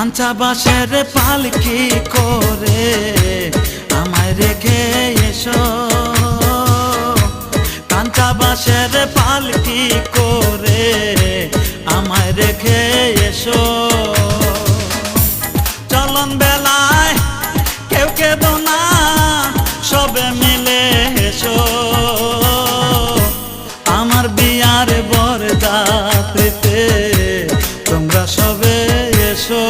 কাঁচা বাঁশের পালকি করে আমায় রেখে এসো, কাঁচা বাঁশের পালকি করে আমায় রেখে এসো। চলন বেলায় কেউ কেঁদো না, সবে মিলে এসো, আমার বিয়ার বরযাত্রীতে তোমরা সবে এসো।